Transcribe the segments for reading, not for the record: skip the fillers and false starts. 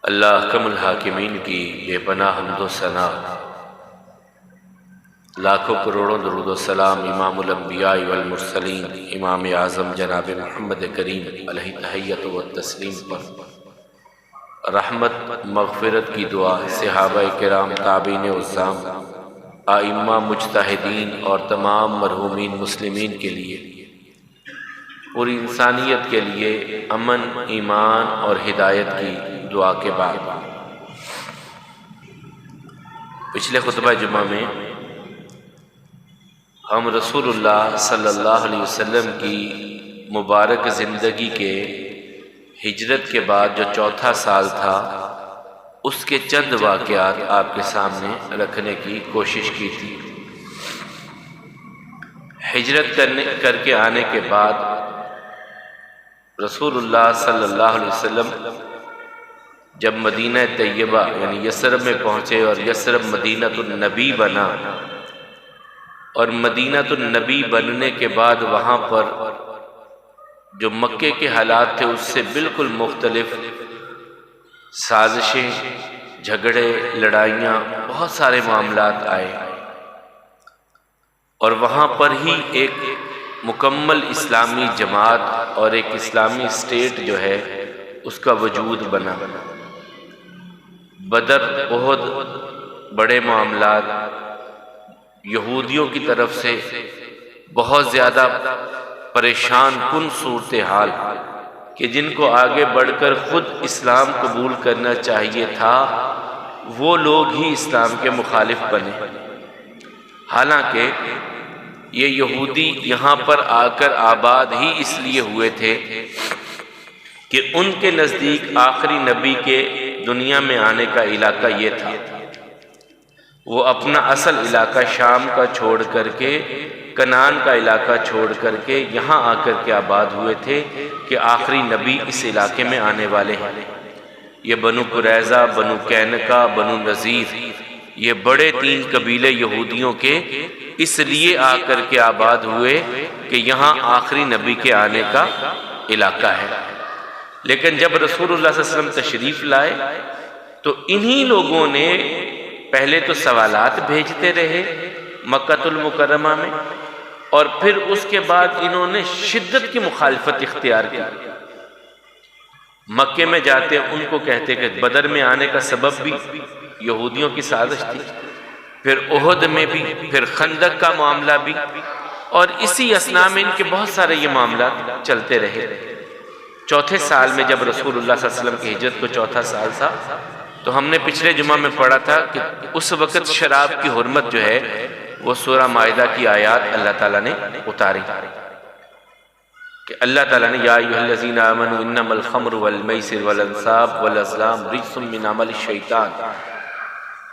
اللہ احکم الحاکمین کی بے پناہ حمد و ثنا، لاکھوں کروڑوں درود و سلام امام الانبیاء والمرسلین امام اعظم جناب محمد کریم علیہ تحیۃ و تسلیم پر رحمت مغفرت کی دعا صحابہ کرام، تابعین عظام، ائمہ مجتہدین اور تمام مرحومین مسلمین کے لیے، پوری انسانیت کے لیے امن، ایمان اور ہدایت کی دعا کے بعد پچھلے خطبہ جمعہ میں ہم رسول اللہ صلی اللہ علیہ وسلم کی مبارک زندگی کے ہجرت کے بعد جو چوتھا سال تھا اس کے چند واقعات آپ کے سامنے رکھنے کی کوشش کی تھی۔ ہجرت کر کے آنے کے بعد رسول اللہ صلی اللہ علیہ وسلم جب مدینہ طیبہ یعنی یثرب میں پہنچے اور یثرب مدینہ النبی بنا، اور مدینہ النبی بننے کے بعد وہاں پر جو مکے کے حالات تھے اس سے بالکل مختلف سازشیں، جھگڑے، لڑائیاں، بہت سارے معاملات آئے، اور وہاں پر ہی ایک مکمل اسلامی جماعت اور ایک اسلامی اسٹیٹ جو ہے اس کا وجود بنا۔ بدر، احد، بڑے معاملات، یہودیوں کی طرف سے بہت زیادہ پریشان کن صورتحال کہ جن کو آگے بڑھ کر خود اسلام قبول کرنا چاہیے تھا وہ لوگ ہی اسلام کے مخالف بنے، حالانکہ یہ یہودی یہاں پر آ کر آباد ہی اس لیے ہوئے تھے کہ ان کے نزدیک آخری نبی کے دنیا میں آنے کا علاقہ یہ تھا۔ وہ اپنا اصل علاقہ شام کا چھوڑ کر کے، کنعان کا علاقہ چھوڑ کر کے یہاں آ کر کے آباد ہوئے تھے کہ آخری نبی اس علاقے میں آنے والے ہیں۔ یہ بنو قریظہ، بنو قینقاع، بنو نذیر، یہ بڑے تین قبیلے یہودیوں کے اس لیے آ کر کے آباد ہوئے کہ یہاں آخری نبی کے آنے کا علاقہ ہے۔ لیکن جب رسول اللہ صلی اللہ علیہ وسلم تشریف لائے تو انہی لوگوں نے پہلے تو سوالات بھیجتے رہے مکہ المکرمہ میں، اور پھر اس کے بعد انہوں نے شدت کی مخالفت اختیار کی۔ مکے میں جاتے ان کو کہتے کہ بدر میں آنے کا سبب بھی یہودیوں کی سازش تھی، پھر احد میں بھی، پھر خندق کا معاملہ بھی، اور اسی اثناء میں ان کے بہت سارے یہ معاملات چلتے رہے۔ چوتھے سال میں جب رسول اللہ صلی اللہ علیہ وسلم کی ہجرت کو چوتھا سال تھا تو ہم نے پچھلے جمعہ میں پڑھا تھا کہ اس وقت شراب کی حرمت جو ہے وہ سورہ مائدہ کی آیات اللہ تعالیٰ نے اتاری کہ اللہ تعالیٰ نے یا ایھا الذین آمنوا انما الخمر والمیسر والانصاب والازلام رجس من عمل الشیطان،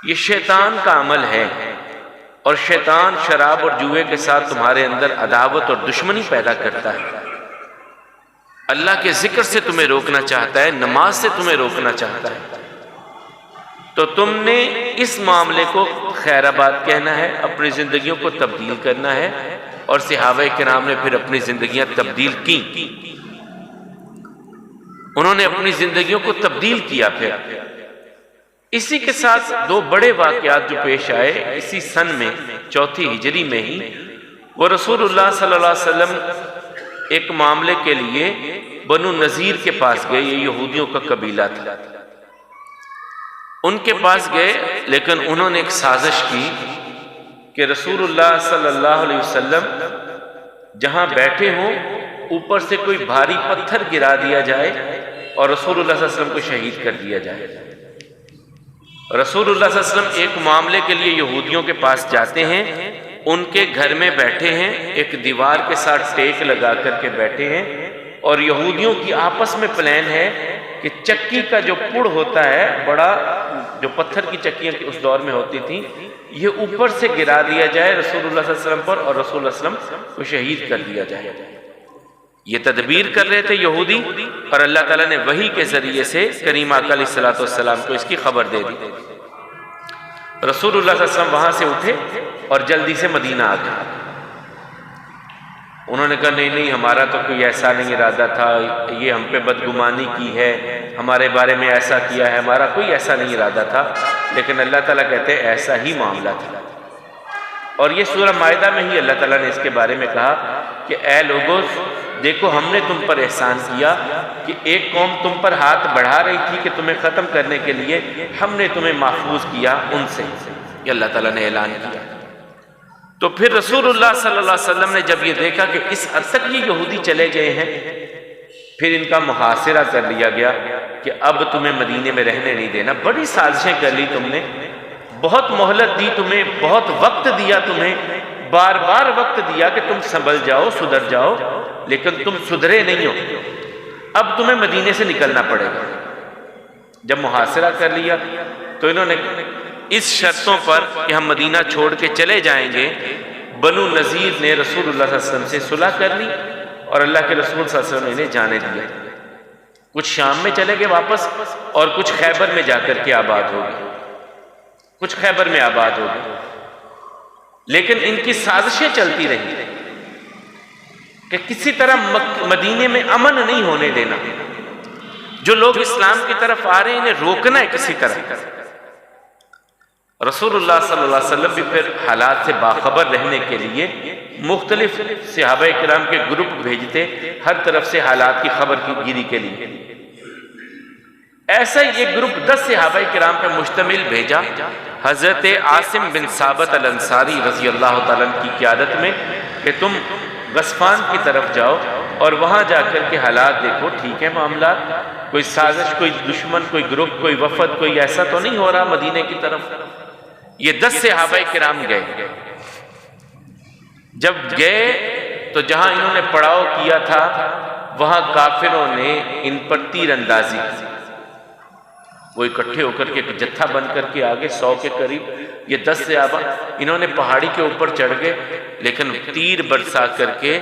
یہ شیطان کا عمل ہے، اور شیطان شراب اور جوئے کے ساتھ تمہارے اندر عداوت اور دشمنی پیدا کرتا ہے۔ اللہ کے ذکر سے تمہیں روکنا چاہتا ہے، نماز سے تمہیں روکنا چاہتا ہے، تو تم نے اس معاملے کو خیر آباد کہنا ہے، اپنی زندگیوں کو تبدیل کرنا ہے، اور صحابہ کرام نے پھر اپنی زندگیاں تبدیل کی، انہوں نے اپنی زندگیوں کو تبدیل کیا۔ پھر اسی کے ساتھ دو بڑے واقعات جو پیش آئے اسی سن میں، چوتھی ہجری میں ہی، وہ رسول اللہ صلی اللہ علیہ وسلم ایک معاملے کے لیے بنو نذیر کے پاس گئے، یہ یہودیوں کا قبیلہ تھا، ان کے پاس گئے، لیکن انہوں نے ایک سازش کی کہ رسول اللہ صلی اللہ علیہ وسلم جہاں بیٹھے ہوں اوپر سے کوئی بھاری پتھر گرا دیا جائے اور رسول اللہ صلی اللہ علیہ وسلم کو شہید کر دیا جائے۔ رسول اللہ صلی اللہ علیہ وسلم ایک معاملے کے لیے یہودیوں کے پاس جاتے ہیں، ان کے گھر میں بیٹھے ہیں، ایک دیوار کے ساتھ ٹیک لگا کر کے بیٹھے ہیں، اور یہودیوں کی آپس میں پلان ہے کہ چکی کا جو پڑ ہوتا ہے، بڑا جو پتھر کی چکیاں اس دور میں ہوتی تھیں، یہ اوپر سے گرا دیا جائے رسول اللہ صلی اللہ علیہ وسلم پر، اور رسول اللہ صلی اللہ علیہ وسلم کو شہید کر دیا جائے۔ یہ تدبیر کر رہے تھے یہودی، اور اللہ تعالیٰ نے وحی کے ذریعے سے کریم آقا علیہ الصلوۃ والسلام کو اس کی خبر دے دی۔ رسول اللہ صلی اللہ علیہ وسلم وہاں سے اٹھے اور جلدی سے مدینہ آ گئے۔ انہوں نے کہا نہیں ہمارا تو کوئی ایسا نہیں ارادہ تھا، یہ ہم پہ بدگمانی کی ہے، ہمارے بارے میں ایسا کیا ہے، ہمارا کوئی ایسا نہیں ارادہ تھا۔ لیکن اللہ تعالیٰ کہتے ہیں ایسا ہی معاملہ تھا۔ اور یہ سورہ مائدہ میں ہی اللہ تعالیٰ نے اس کے بارے میں کہا کہ اے لوگو دیکھو ہم نے تم پر احسان کیا کہ ایک قوم تم پر ہاتھ بڑھا رہی تھی کہ تمہیں ختم کرنے کے لیے، ہم نے تمہیں محفوظ کیا ان سے، یہ اللہ تعالیٰ نے اعلان کیا۔ تو پھر رسول اللہ صلی اللہ علیہ وسلم نے جب یہ دیکھا کہ اس حد تک یہ یہودی چلے گئے ہیں، پھر ان کا محاصرہ کر لیا گیا کہ اب تمہیں مدینے میں رہنے نہیں دینا۔ بڑی سازشیں کر لی تم نے، بہت مہلت دی تمہیں، بہت وقت دیا تمہیں، بار بار وقت دیا کہ تم سنبھل جاؤ، سدھر جاؤ، لیکن تم سدھرے نہیں ہو، اب تمہیں مدینے سے نکلنا پڑے گا۔ جب محاصرہ کر لیا تو انہوں نے اس شرطوں پر کہ ہم مدینہ چھوڑ کے چلے جائیں گے، بنو نذیر نے رسول اللہ صلی اللہ علیہ وسلم سے صلح کر لی اور اللہ کے رسول صلی اللہ علیہ وسلم نے انہیں جانے دیا۔ کچھ شام میں چلے گئے واپس اور کچھ خیبر میں جا کر کے آباد ہو گئے، کچھ خیبر میں آباد ہو گئے۔ لیکن ان کی سازشیں چلتی رہی کہ کسی طرح مدینے میں امن نہیں ہونے دینا، جو لوگ اسلام کی طرف آ رہے ہیں انہیں روکنا ہے کسی طرح۔ رسول اللہ صلی اللہ علیہ وسلم بھی پھر حالات سے باخبر رہنے کے لیے مختلف صحابہ کرام کے گروپ بھیجتے ہر طرف سے حالات کی خبر گیری کے لیے۔ ایسا ہی ایک گروپ 10 صحابہ کرام پہ مشتمل بھیجا حضرت عاصم بن ثابت الانصاری رضی اللہ تعالیٰ عنہ کی قیادت میں کہ تم غسفان کی طرف جاؤ اور وہاں جا کر کے حالات دیکھو، ٹھیک ہے معاملات، کوئی سازش، کوئی دشمن، کوئی گروپ، کوئی وفد، کوئی ایسا تو نہیں ہو رہا مدینے کی طرف۔ یہ 10 صحابہ کرام گئے۔ جب گئے تو جہاں انہوں نے پڑاؤ کیا تھا وہاں کافروں نے ان پر تیر اندازی کی۔ وہ اکٹھے ہو کر کے ایک جتھا بن کر کے آگے 100 کے قریب، یہ 10 صحابہ انہوں نے پہاڑی کے اوپر چڑھ گئے، لیکن تیر برسا کر کے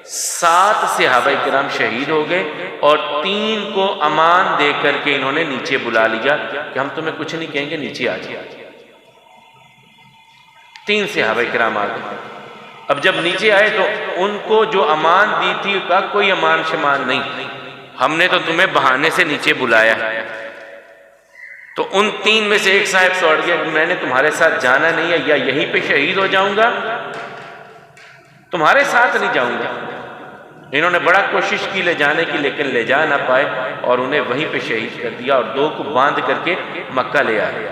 7 صحابہ کرام شہید ہو گئے اور 3 کو امان دے کر کے انہوں نے نیچے بلا لیا کہ ہم تمہیں کچھ نہیں کہیں گے، نیچے آ جائے۔ 3 صحابہ کرام آ گئے۔ اب جب نیچے آئے تو ان کو جو امان دی تھی کا کوئی امان شمان نہیں، ہم نے تو تمہیں بہانے سے نیچے بلایا ہے۔ تو ان 3 میں سے ایک صاحب سوڑ گیا کہ میں نے تمہارے ساتھ جانا نہیں ہے، یا یہیں پہ شہید ہو جاؤں گا، تمہارے ساتھ نہیں جاؤں گا۔ انہوں نے بڑا کوشش کی لے جانے کی لیکن لے جا نہ پائے اور انہیں وہیں پہ شہید کر دیا اور 2 کو باندھ کر کے مکہ لے آئے۔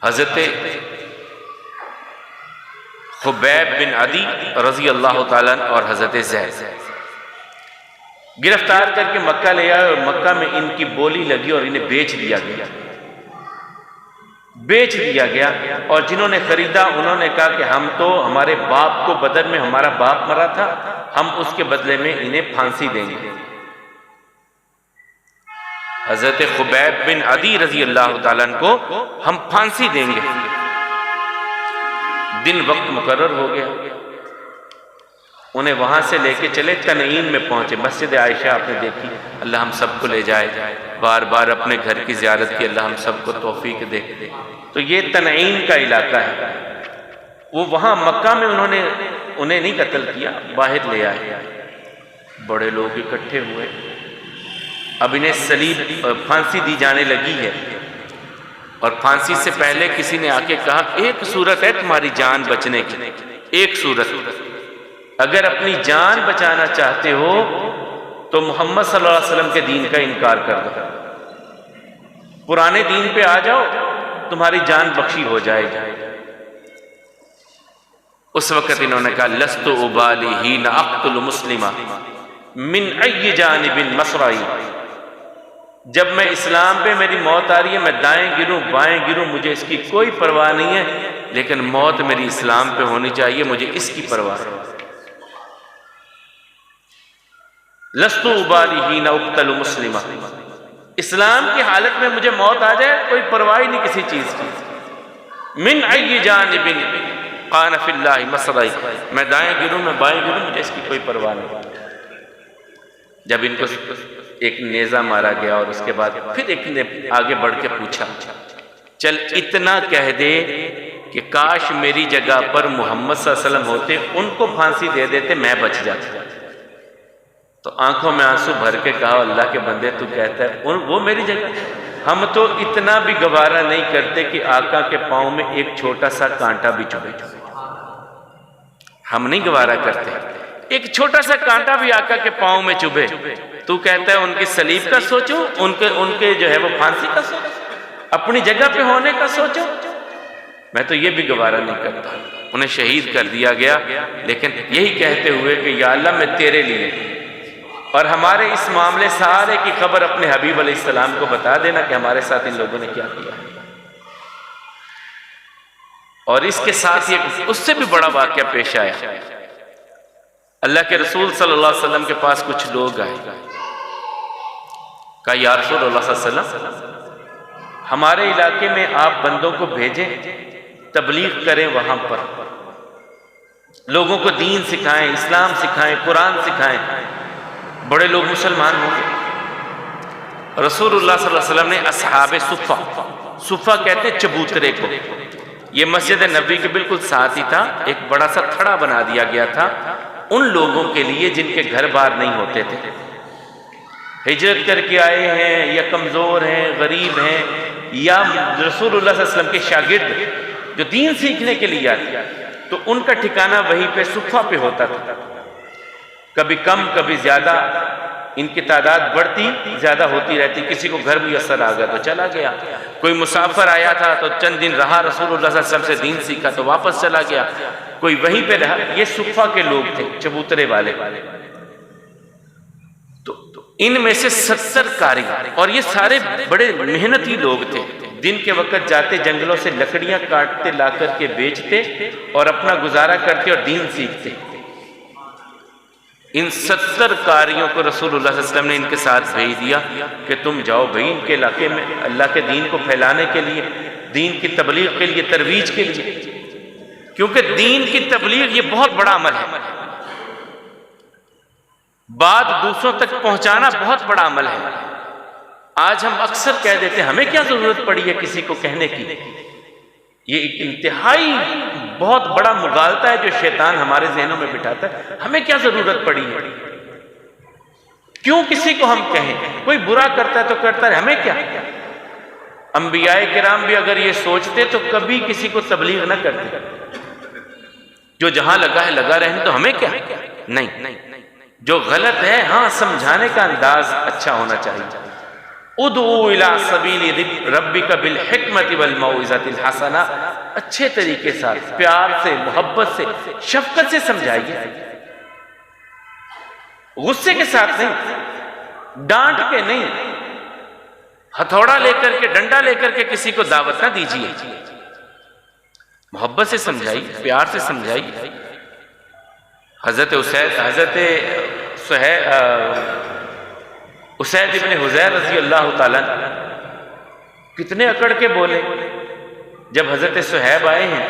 حضرت خبیب بن عدی رضی اللہ تعالیٰ عنہ اور حضرت زید گرفتار کر کے مکہ لے آئے اور مکہ میں ان کی بولی لگی اور انہیں بیچ دیا گیا اور جنہوں نے خریدا انہوں نے کہا کہ ہم تو ہمارے باپ کو بدر میں ہمارا باپ مرا تھا، ہم اس کے بدلے میں انہیں پھانسی دیں گے۔ حضرت خبیب بن عدی رضی اللہ تعالیٰ عنہ کو ہم پھانسی دیں گے۔ دن وقت مقرر ہو گیا، انہیں وہاں سے لے کے چلے، تنعیم میں پہنچے۔ مسجد عائشہ آپ نے دیکھی، اللہ ہم سب کو لے جائے، بار بار اپنے گھر کی زیارت کی، اللہ ہم سب کو توفیق دے۔ تو یہ تنعیم کا علاقہ ہے، وہ وہاں مکہ میں انہیں نہیں قتل کیا، باہر لے آئے۔ بڑے لوگ اکٹھے ہوئے، اب انہیں صلیب پھانسی دی جانے لگی ہے، اور پھانسی سے پہلے کسی نے آ کے کہا ایک صورت ہے تمہاری جان بچنے کی، ایک صورت، اگر اپنی جان بچانا چاہتے ہو تو محمد صلی اللہ علیہ وسلم کے دین کا انکار کر دو، پرانے دین پہ آ جاؤ، تمہاری جان بخشی ہو جائے گی۔ اس وقت انہوں نے کہا لست ابالی حین اقتل مسلما من ای جانب مصرعی، جب میں اسلام پہ میری موت آ رہی ہے، میں دائیں گروں بائیں گروں مجھے اس کی کوئی پرواہ نہیں ہے، لیکن موت میری اسلام پہ ہونی چاہیے، مجھے اس کی پرواہ ہے۔ لست ابالی حین اقتل مسلما، اسلام کی حالت میں مجھے موت آ جائے کوئی پرواہ نہیں کسی چیز کی۔ من ای جانب قان فی اللہ مصرعی، میں دائیں گروں میں بائیں گروں مجھے اس کی کوئی پرواہ نہیں۔ جب ان کو ایک نیزہ مارا گیا اور اس کے بعد پھر ایک نے آگے بڑھ کے پوچھا چل اتنا کہہ دے کہ کاش میری جگہ پر محمد صلی اللہ علیہ وسلم ہوتے، ان کو پھانسی دے دیتے، میں بچ جاتا۔ تو آنکھوں میں آنسو بھر کے کہا اللہ کے بندے تو کہتا ہے وہ میری جگہ، ہم تو اتنا بھی گوارا نہیں کرتے کہ آقا کے پاؤں میں ایک چھوٹا سا کانٹا بھی چبھے، ہم نہیں گوارا کرتے ایک چھوٹا سا کانٹا بھی آقا کے پاؤں میں چبھے۔ تو کہتا ہے ان کی صلیب کا سوچو، ان کے جو ہے وہ پھانسی کا سوچو، اپنی جگہ پہ ہونے کا سوچو، میں تو یہ بھی گوارا نہیں کرتا۔ انہیں شہید کر دیا گیا، لیکن یہی کہتے ہوئے کہ یا اللہ میں تیرے لیے، اور ہمارے اس معاملے سارے کی خبر اپنے حبیب علیہ السلام کو بتا دینا کہ ہمارے ساتھ ان لوگوں نے کیا کیا۔ اور اس کے ساتھ اس سے بھی بڑا واقعہ پیش آیا۔ اللہ کے رسول صلی اللہ علیہ وسلم کے پاس کچھ لوگ آئے، کہا یا رسول اللہ صلی اللہ علیہ وسلم ہمارے علاقے میں آپ بندوں کو بھیجیں، تبلیغ کریں، وہاں پر لوگوں کو دین سکھائیں، اسلام سکھائیں، قرآن سکھائیں، بڑے لوگ مسلمان ہوں گے۔ رسول اللہ صلی اللہ علیہ وسلم نے اصحاب صفہ کہتے ہیں چبوترے کو، یہ مسجد نبوی کے بالکل ساتھ ہی تھا، ایک بڑا سا تھڑا بنا دیا گیا تھا ان لوگوں کے لیے جن کے گھر بار نہیں ہوتے تھے، ہجرت کر کے آئے ہیں یا کمزور ہیں، غریب ہیں، یا رسول اللہ صلی اللہ علیہ وسلم کے شاگرد جو دین سیکھنے کے لیے آتے، تو ان کا ٹھکانہ وہیں پہ صفہ پہ ہوتا تھا، کبھی کم کبھی زیادہ، ان کی تعداد بڑھتی زیادہ ہوتی رہتی، کسی کو گھر میسر آ گیا تو چلا گیا، کوئی مسافر آیا تھا تو چند دن رہا، رسول اللہ صلی اللہ علیہ وسلم سے دین سیکھا تو واپس چلا گیا، کوئی وہیں پہ رہا۔ یہ صفہ کے لوگ تھے، چبوترے والے، تو ان میں سے 70 قاری، اور یہ سارے بڑے محنتی لوگ تھے، دن کے وقت جاتے جنگلوں سے لکڑیاں کاٹتے لا کر کے بیچتے اور اپنا گزارا کرتے اور دین سیکھتے۔ ان 70 قاریوں کو رسول اللہ صلی اللہ علیہ وسلم نے ان کے ساتھ بھیج دیا کہ تم جاؤ بھائی ان کے علاقے میں اللہ کے دین کو پھیلانے کے لیے، دین کی تبلیغ کے لیے، ترویج کے لیے، کیونکہ دین کی تبلیغ یہ بہت بڑا عمل ہے، بات دوسروں تک پہنچانا بہت بڑا عمل ہے۔ آج ہم اکثر کہہ دیتے ہیں ہمیں کیا ضرورت پڑی ہے کسی کو کہنے کی، یہ ایک انتہائی بہت بڑا مغالطہ ہے جو شیطان ہمارے ذہنوں میں بٹھاتا ہے، ہمیں کیا ضرورت پڑی ہے، کیوں کسی کو ہم کہیں، کوئی برا کرتا ہے تو کرتا ہے، ہمیں کیا۔ انبیاء کرام بھی اگر یہ سوچتے تو کبھی کسی کو تبلیغ نہ کرتے، جو جہاں لگا ہے لگا رہنے تو ہمیں کیا، نہیں، جو غلط ہے ہاں سمجھانے کا انداز اچھا ہونا چاہیے۔ ادعو الی سبیل ربک بالحکمت والموعظۃ الحسنہ، اچھے طریقے سے، پیار سے، محبت سے، شفقت سے سمجھائیے، غصے کے ساتھ نہیں، ڈانٹ کے نہیں، ہتھوڑا لے کر کے، ڈنڈا لے کر کے کسی کو دعوت نہ دیجیے، محبت سے سمجھائیے، پیار سے سمجھائیے۔ حضرت اسید ابن حضیر رضی اللہ تعالیٰ کتنے اکڑ کے بولے، جب حضرت صہیب آئے ہیں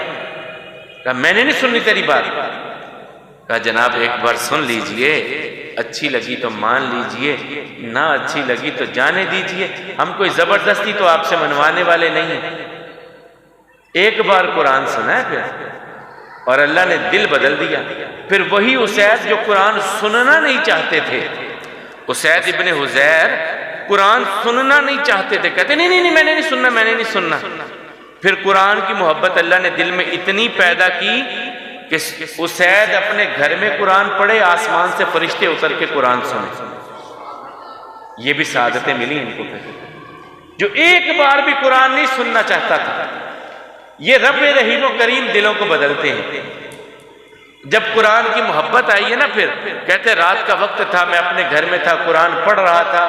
کہا میں نے نہیں سننی تیری بات، کہا جناب ایک بار سن لیجئے، اچھی لگی تو مان لیجئے، نہ اچھی لگی تو جانے دیجئے، ہم کوئی زبردستی تو آپ سے منوانے والے نہیں ہیں۔ ایک بار قرآن سنا ہے پھر، اور اللہ نے دل بدل دیا، پھر وہی اسید جو قرآن سننا نہیں چاہتے تھے، اسید ابن حضیر قرآن سننا نہیں چاہتے تھے، کہتے نہیں میں نے نہیں سننا، پھر قرآن کی محبت اللہ نے دل میں اتنی پیدا کی کہ اسید اپنے گھر میں قرآن پڑھے، آسمان سے فرشتے اتر کے قرآن سنے۔ یہ بھی سعادتیں ملی ان کو، جو ایک بار بھی قرآن نہیں سننا چاہتا تھا۔ یہ رب رحیم و کریم دلوں کو بدلتے ہیں۔ جب قرآن کی محبت آئی ہے نا، پھر کہتے رات کا وقت تھا، میں اپنے گھر میں تھا، قرآن پڑھ رہا تھا،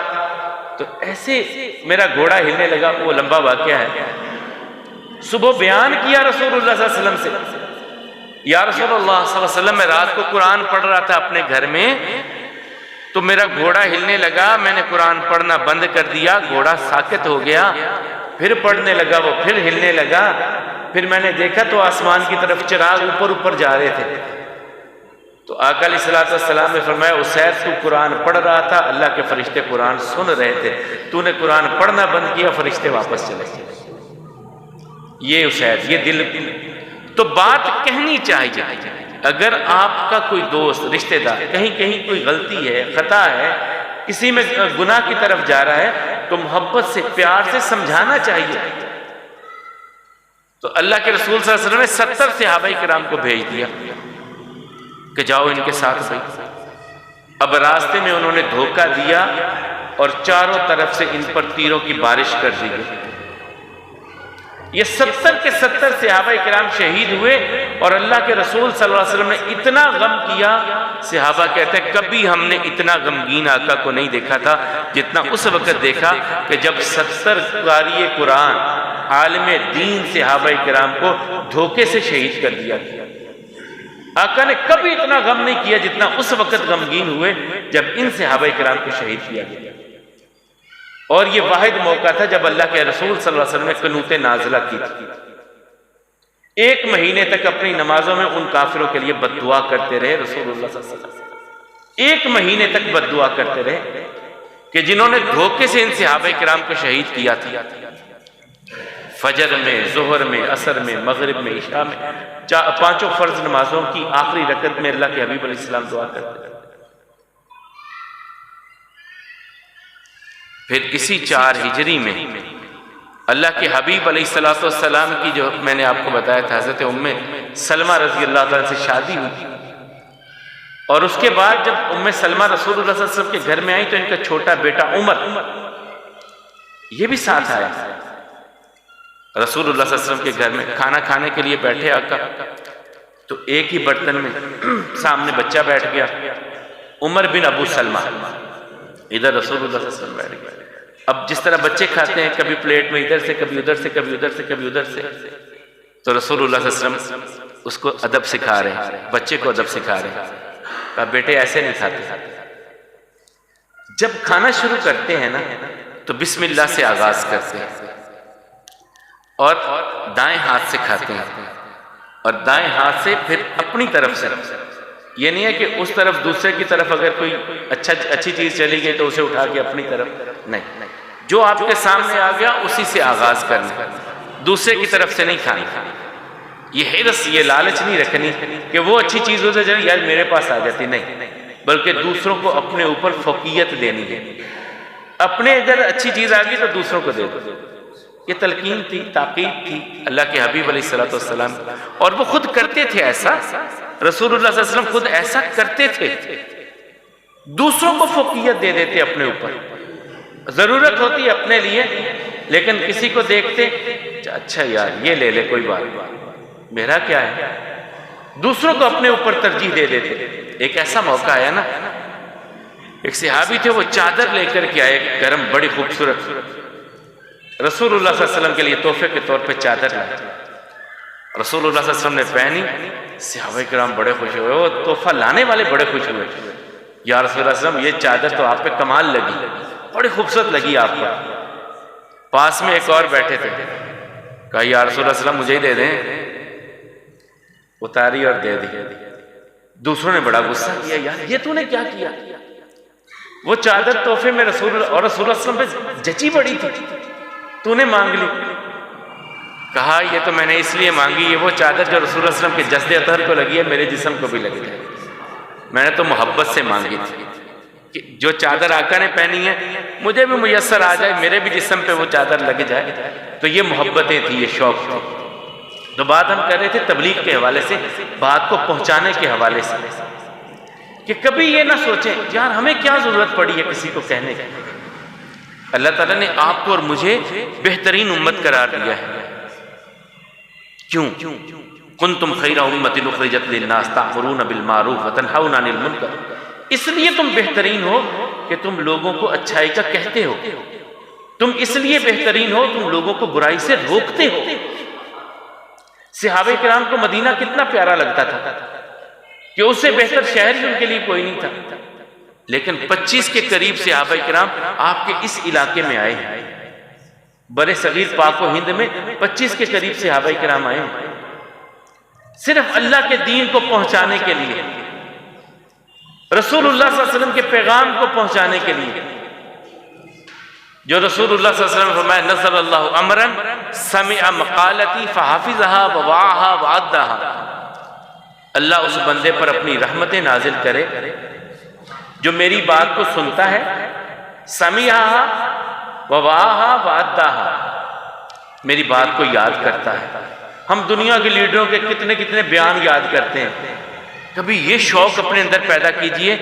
تو ایسے میرا گھوڑا ہلنے لگا، وہ لمبا واقعہ ہے۔ صبح بیان کیا رسول اللہ صلی اللہ علیہ وسلم سے، یا رسول اللہ صلی اللہ علیہ وسلم میں رات کو قرآن پڑھ رہا تھا اپنے گھر میں، تو میرا گھوڑا ہلنے لگا، میں نے قرآن پڑھنا بند کر دیا، گھوڑا ساکت ہو گیا، پھر پڑھنے لگا، وہ پھر ہلنے لگا، پھر میں نے دیکھا تو آسمان کی طرف چراغ اوپر جا رہے تھے۔ تو آقا علیہ السلام نے فرمایا اسید تو قرآن پڑھ رہا تھا، اللہ کے فرشتے قرآن سن رہے تھے، تو نے قرآن پڑھنا بند کیا، فرشتے واپس چلے گئے۔ یہ اسید، یہ دل تو بات کہنی چاہیے. اگر آپ کا کوئی دوست رشتہ دار کہیں کوئی غلطی ہے، خطا ہے، کسی میں گناہ کی طرف جا رہا ہے، تو محبت سے پیار سے سمجھانا چاہیے. تو اللہ کے رسول صلی اللہ علیہ وسلم نے 70 صحابہ کرام کو بھیج دیا کہ جاؤ ان کے ساتھ بھائی. اب راستے میں انہوں نے دھوکہ دیا اور چاروں طرف سے ان پر تیروں کی بارش کر دی گئی. یہ 70 کے 70 صحابہ کرام شہید ہوئے اور اللہ کے رسول صلی اللہ علیہ وسلم نے اتنا غم کیا. صحابہ کہتے ہیں کبھی ہم نے اتنا غمگین آقا کو نہیں دیکھا تھا جتنا اس وقت دیکھا کہ جب 70 قاری قرآن عالم دین صحابہ کرام کو دھوکے سے شہید کر دیا گیا. آقا نے کبھی اتنا غم نہیں کیا جتنا اس وقت غمگین ہوئے جب ان صحابہ کرام کو شہید کیا گیا. اور یہ واحد موقع تھا جب اللہ کے رسول صلی اللہ علیہ وسلم نے قنوت نازلہ کی تھی. 1 مہینے تک اپنی نمازوں میں ان کافروں کے لیے بد دعا کرتے رہے رسول اللہ صلی اللہ علیہ وسلم. 1 مہینے تک بد دعا کرتے رہے کہ جنہوں نے دھوکے سے ان صحابہ کرام کو شہید کیا تھا. فجر میں، ظہر میں، عصر میں، مغرب میں، عشاء میں، 5 فرض نمازوں کی آخری رکعت میں اللہ کے حبیب علیہ السلام دعا کرتے ہیں. پھر اسی 4 ہجری میں اللہ کے حبیب علیہ السلام کی جو میں نے آپ کو بتایا تھا حضرت ام سلمہ رضی اللہ تعالیٰ سے شادی ہوئی. اور اس کے بعد جب ام سلمہ رسول اللہ صلی اللہ علیہ وسلم کے گھر میں آئی تو ان کا چھوٹا بیٹا عمر یہ بھی ساتھ آیا. رسول اللہ صلی اللہ علیہ وسلم کے گھر میں کھانا کھانے کے لیے بیٹھے آقا تو ایک ہی برتن میں سامنے بچہ بیٹھ گیا. عمر بن ابو سلمہ ادھر رسول اللہ صلی اللہ علیہ وسلم بیٹھ گئے. اب جس طرح بچے کھاتے ہیں کبھی پلیٹ میں ادھر سے کبھی ادھر سے کبھی ادھر سے کبھی ادھر سے، تو رسول اللہ صلی اللہ علیہ وسلم اس کو ادب سکھا رہے ہیں، بچے کو ادب سکھا رہے ہیں. کہا بیٹے ایسے نہیں کھاتے. جب کھانا شروع کرتے ہیں نا تو بسم اللہ سے آغاز کرتے ہیں اور دائیں ہاتھ سے کھاتے ہیں اور دائیں ہاتھ سے پھر اپنی طرف سے. یہ نہیں ہے کہ اس طرف دوسرے کی طرف اگر کوئی اچھی چیز چلی گئی تو اسے اٹھا کے اپنی طرف نہیں، جو آپ کے سامنے آ گیا اسی سے آغاز کرنا، دوسرے کی طرف سے نہیں کھانی. یہ حرص، یہ لالچ نہیں رکھنی کہ وہ اچھی چیز ہو جائے یار میرے پاس آ جاتی، نہیں، بلکہ دوسروں کو اپنے اوپر فوقیت دینی ہے. اپنے اگر اچھی چیز آ گئی تو دوسروں کو دے دو. یہ تلقین تھی، تاکید تھی اللہ کے حبیب علیہ السلام، اور وہ خود کرتے تھے ایسا. رسول اللہ صلی اللہ علیہ وسلم خود ایسا کرتے تھے، دوسروں کو فوقیت دے دیتے اپنے اوپر. ضرورت ہوتی اپنے لیے لیکن کسی کو دیکھتے اچھا یار یہ لے لے کوئی بات، میرا کیا ہے، دوسروں کو اپنے اوپر ترجیح دے دیتے. ایک ایسا موقع آیا نا، ایک صحابی تھے وہ چادر لے کر کے آئے گرم بڑی خوبصورت، رسول اللہ صلی اللہ علیہ وسلم کے لیے تحفے کے طور پہ چادر لائے. رسول اللہ صلی اللہ علیہ وسلم نے پہنی، صحابہ کرام بڑے خوش ہوئے، وہ تحفہ لانے والے بڑے خوش ہوئے. یا رسول اللہ صلی اللہ علیہ وسلم یہ چادر تو آپ پہ کمال لگی، بڑی خوبصورت لگی آپ کو. پاس میں ایک اور بیٹھے تھے، کہا یا رسول اللہ صلی اللہ علیہ وسلم مجھے ہی دے دیں. اتاری اور دے دی. دوسروں نے بڑا غصہ کیا، یار یہ تو نے کیا کیا، وہ چادر تحفے میں رسول اللہ اور رسول اللہ صلی اللہ علیہ وسلم پہ جچی بڑی تھی، تو نے مانگ لی. کہا یہ تو میں نے اس لیے مانگی، یہ وہ چادر جو رسول اللہ صلی اللہ علیہ وسلم کے جسد اطہر کو لگی ہے میرے جسم کو بھی لگ جائے. میں نے تو محبت سے مانگی تھی کہ جو چادر آقا نے پہنی ہے مجھے بھی میسر آ جائے، میرے بھی جسم پہ وہ چادر لگ جائے. تو یہ محبتیں تھی، یہ شوق تھی. تو بات ہم کر رہے تھے تبلیغ کے حوالے سے، بات کو پہنچانے کے حوالے سے، کہ کبھی یہ نہ سوچیں یار ہمیں کیا ضرورت پڑی ہے کسی کو کہنے کی. اللہ تعالیٰ نے آپ کو اور مجھے بہترین امت قرار دیا ہے. کیوں؟ کنتم خیر امۃ اخرجت للناس تأمرون بالمعروف وتنہون عن المنکر. اس لیے تم بہترین ہو کہ تم لوگوں کو اچھائی کا کہتے ہو. تم اس لیے بہترین ہو تم لوگوں کو برائی سے روکتے ہو. صحابہ کرام کو مدینہ کتنا پیارا لگتا تھا کہ اس سے بہتر شہر ہی ان کے لیے کوئی نہیں تھا. لیکن 25 کے قریب صحابہ کرام آپ کے اس علاقے میں آئے ہیں. برے صغیر پاک و ہند میں 25 کے قریب صحابہ کرام آئے ہیں صرف اللہ کے دین کو پہنچانے کے لیے، رسول اللہ صلی اللہ علیہ وسلم کے پیغام کو پہنچانے کے لیے. جو رسول اللہ صلی اللہ علیہ وسلم نے فرمایا نزل اللہ امرا سمع مقالتی فحافظها ووعاها وعدها، اللہ اس بندے پر اپنی رحمتیں نازل کرے جو میری بات کو سنتا ہے، سمعها ووعاها وعدها، میری بات کو یاد کرتا ہے۔ ہم دنیا کے لیڈروں کے کتنے کتنے بیان یاد کرتے ہیں، کبھی یہ شوق اپنے اندر پیدا کیجئے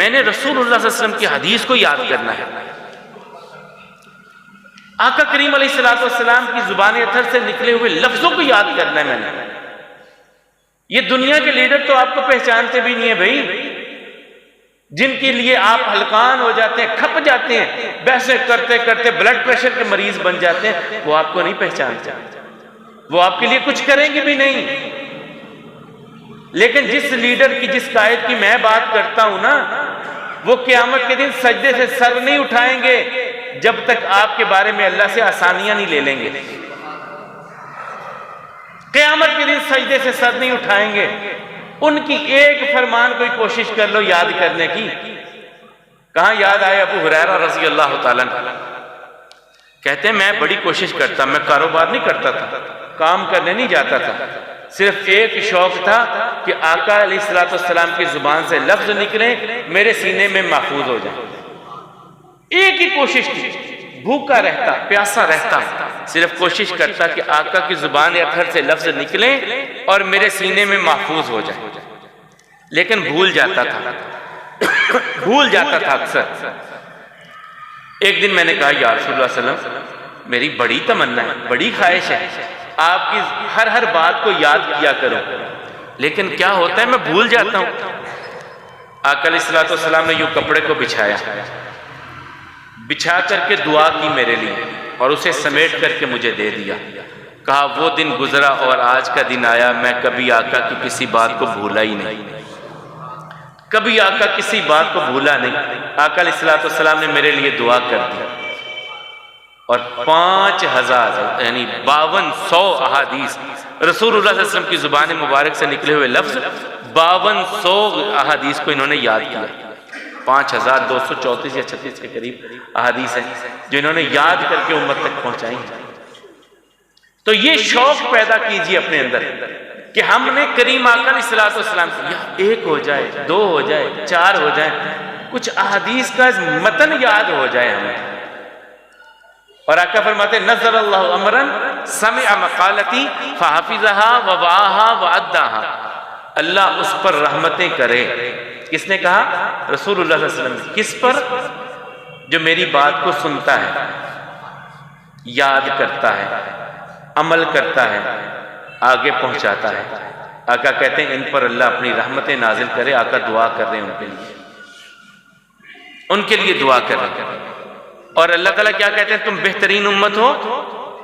میں نے رسول اللہ صلی اللہ علیہ وسلم کی حدیث کو یاد کرنا ہے، آقا کریم علیہ السلام کی زبان اطہر سے نکلے ہوئے لفظوں کو یاد کرنا ہے میں نے۔ یہ دنیا کے لیڈر تو آپ کو پہچانتے بھی نہیں ہیں بھائی، جن کے لیے آپ ہلکان ہو جاتے ہیں، کھپ جاتے ہیں، بحثیں کرتے کرتے بلڈ پریشر کے مریض بن جاتے ہیں، وہ آپ کو نہیں پہچانتے، وہ آپ کے لیے کچھ کریں گے بھی نہیں۔ لیکن جس لیڈر کی، جس قائد کی میں بات کرتا ہوں نا، وہ قیامت کے دن سجدے سے سر نہیں اٹھائیں گے جب تک آپ کے بارے میں اللہ سے آسانیاں نہیں لے لیں گے۔ قیامت کے دن سجدے سے سر نہیں اٹھائیں گے، ان کی ایک فرمان کوئی کوشش کر لو یاد کرنے کی، کہاں یاد آئے؟ ابو ہریرہ رضی اللہ تعالیٰ عنہ کہتے ہیں میں بڑی کوشش کرتا، میں کاروبار نہیں کرتا تھا، کام کرنے نہیں جاتا تھا، صرف ایک شوق تھا کہ آقا علیہ السلام کی زبان سے لفظ نکلیں میرے سینے میں محفوظ ہو جائیں۔ ایک ہی کوشش تھی، بھوکا رہتا، پیاسا رہتا، صرف کوشش کرتا کہ آقا کی زبان اطہر سے لفظ نکلیں اور میرے سینے میں محفوظ ہو جائیں، لیکن بھول جاتا تھا اکثر۔ ایک دن میں نے کہا یا رسول اللہ صلی اللہ علیہ وسلم میری بڑی تمنا ہے، بڑی خواہش ہے، آپ کی ہر بات کو یاد کیا کرو، لیکن کیا ہوتا ہے میں بھول جاتا ہوں۔ آقا علیہ السلام نے یوں کپڑے کو بچھا کر کے دعا کی میرے لیے اور اسے سمیٹ کر کے مجھے دے دیا، کہا وہ دن گزرا اور آج کا دن آیا، میں کبھی آقا کی کسی بات کو بھولا ہی نہیں، کبھی آقا کسی بات کو بھولا نہیں۔ آقا علیہ السلام نے میرے لیے دعا کر دی اور 5000 یعنی 5200 احادیث رسول اللہ صلی اللہ علیہ وسلم کی زبان مبارک سے نکلے ہوئے لفظ 5200 احادیث کو انہوں نے یاد کیا۔ 5234 یا 36 کے قریب احادیث ہیں جو انہوں نے یاد کر کے امت تک پہنچائی ہیں۔ تو یہ شوق پیدا کیجیے اپنے اندر کہ ہم نے کریم آقا علیہ السلام کی ایک ہو جائے، 2 ہو جائے، 4 ہو جائے، کچھ احادیث کا متن یاد ہو جائے ہمیں۔ اور آقا فرماتے نزل اللہ امرا سمع مقالتی فحافظها ووعاها وعدها، اللہ اس پر رحمتیں کرے۔ کس نے کہا؟ رسول اللہ صلی اللہ علیہ وسلم نے۔ کس پر؟ جو میری بات کو سنتا ہے، یاد کرتا ہے، عمل کرتا ہے، آگے پہنچاتا ہے۔ آقا کہتے ہیں ان پر اللہ اپنی رحمتیں نازل کرے۔ آقا دعا کر رہے ہیں ان کے لیے دعا کر رہے ہیں۔ اور اللہ تعالیٰ کیا کہتے ہیں؟ تم بہترین امت ہو۔